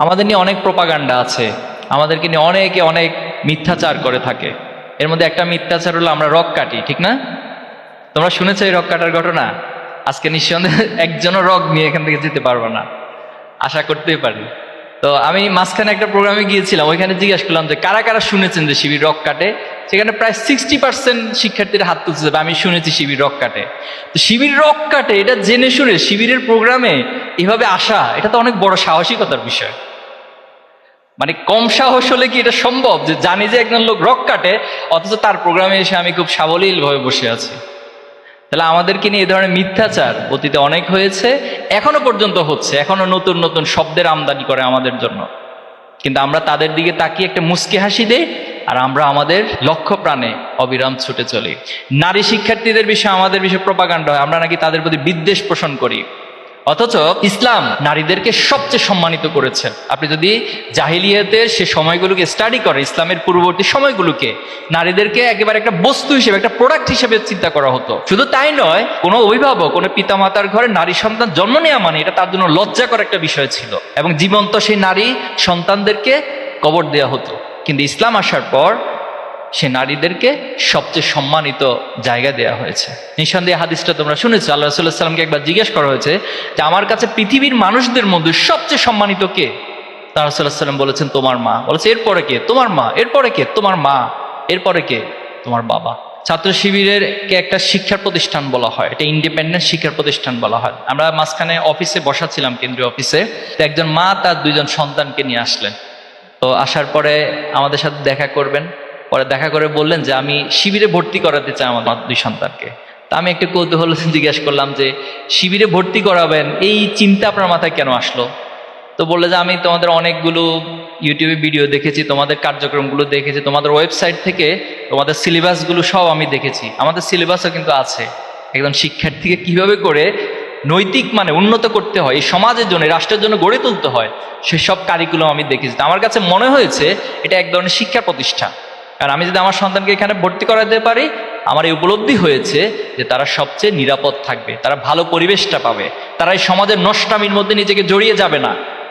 আমাদের নিয়ে অনেক প্রোপাগান্ডা আছে, আমাদেরকে নিয়ে অনেকে অনেক মিথ্যাচার করে থাকে। এর মধ্যে একটা মিথ্যাচার হলো আমরা রক কাটি, ঠিক না? তোমরা শুনেছো এই রক কাটার ঘটনা? আজকে নিঃসন্দেহে একজনও রক নিয়ে এখান থেকে যেতে পারবে না, আশা করতেই পারি। তো আমি মাঝখানে একটা প্রোগ্রামে গিয়েছিলাম, ওইখানে জিজ্ঞাসা করলাম যে কারা কারা শুনেছেন যে শিবির রক কাটে। সেখানে প্রায় 60% শিক্ষার্থীরা হাত তুলছে, আমি শুনেছি শিবির রক কাটে। তো শিবির রক কাটে এটা জেনে শুনে শিবিরের প্রোগ্রামে এভাবে আসা, এটা তো অনেক বড় সাহসিকতার বিষয়। মানে কম সাহস হলে কি এটা সম্ভব যে জানি যে একজন লোক রক কাটে, অথচ তার প্রোগ্রামে এসে আমি খুব সাবলীল ভাবে বসে আছি? তাহলে আমাদেরকে নিয়ে এই ধরনের মিথ্যাচার অতীতে অনেক হয়েছে, এখনো পর্যন্ত হচ্ছে, এখনো নতুন নতুন শব্দের আমদানি করে আমাদের জন্য। কিন্তু আমরা তাদের দিকে তাকিয়ে একটা মুচকি হাসি দেই, আর আমরা আমাদের লক্ষ্য প্রাণে অবিরাম ছুটে চলি। নারী শিক্ষার্থীদের বিষয়ে আমাদের বিষয়ে প্রপাগান্ডা হয়, আমরা নাকি তাদের প্রতি বিদ্বেষ পোষণ করি। অথচ ইসলাম নারীদেরকে সবচেয়ে সম্মানিত করেছেন। আপনি যদি জাহিলিয়াতের সে সময়গুলোকে স্টাডি করেন, ইসলামের পূর্ববর্তী সময়গুলোকে, নারীদেরকে একেবারে একটা বস্তু হিসেবে, একটা প্রোডাক্ট হিসেবে চিন্তা করা হতো। শুধু তাই নয়, কোনো অভিভাবক, কোনো পিতামাতার ঘরে নারী সন্তান জন্ম নেওয়া মানে এটা তার জন্য লজ্জাকর একটা বিষয় ছিল, এবং জীবন্ত সেই নারী সন্তানদেরকে কবর দেওয়া হতো। কিন্তু ইসলাম আসার পর সে নারীদেরকে সবচেয়ে সম্মানিত জায়গা দেওয়া হয়েছে। নিঃসন্দেহে হাদিসটা তোমরা শুনেছো, আল্লাহ রাসূলুল্লাহ সাল্লামকে একবার জিজ্ঞেস করা হয়েছে যে আমার কাছে পৃথিবীর মানুষদের মধ্যে সবচেয়ে সম্মানিত কে? তার রাসূলুল্লাহ সাল্লাম বলেছেন তোমার মা। বলেছে এরপরে কে? তোমার মা। এরপরে কে? তোমার মা। এরপরে কে? তোমার বাবা। ছাত্র শিবিরের কে একটা শিক্ষা প্রতিষ্ঠান বলা হয়, এটা ইন্ডিপেন্ডেন্ট শিক্ষা প্রতিষ্ঠান বলা হয়। আমরা মাঝখানে অফিসে বসা ছিলাম, কেন্দ্রীয় অফিসে। তো একজন মা তার 2জন সন্তানকে নিয়ে আসলেন। তো আসার পরে আমাদের সাথে দেখা করবেন, পরে দেখা করে বললেন যে আমি শিবিরে ভর্তি করাতে চাই আমার 2 সন্তানকে। তা আমি একটু কৌতূহল জিজ্ঞাসা করলাম যে শিবিরে ভর্তি করাবেন, এই চিন্তা আপনার মাথায় কেন আসলো? তো বললে যে আমি তোমাদের অনেকগুলো ইউটিউবে ভিডিও দেখেছি, তোমাদের কার্যক্রমগুলো দেখেছি, তোমাদের ওয়েবসাইট থেকে তোমাদের সিলেবাসগুলো সব আমি দেখেছি। আমাদের সিলেবাসও কিন্তু আছে একজন শিক্ষার্থীকে কিভাবে করে নৈতিক মানে উন্নত করতে হয়, এই সমাজের জন্য, রাষ্ট্রের জন্য গড়ে তুলতে হয়, সেসব কারিকুলাম আমি দেখেছি। আমার কাছে মনে হয়েছে এটা এক ধরনের শিক্ষা প্রতিষ্ঠান। কারণ আমি যদি আমার সন্তানকে এখানে ভর্তি করাতে পারি, আমার এই উপলব্ধি হয়েছে যে তারা সবচেয়ে নিরাপদ থাকবে, তারা ভালো পরিবেশটা পাবে, তারা এই সমাজের নষ্টামির মধ্যে নিজেকে জড়িয়ে যাবে না।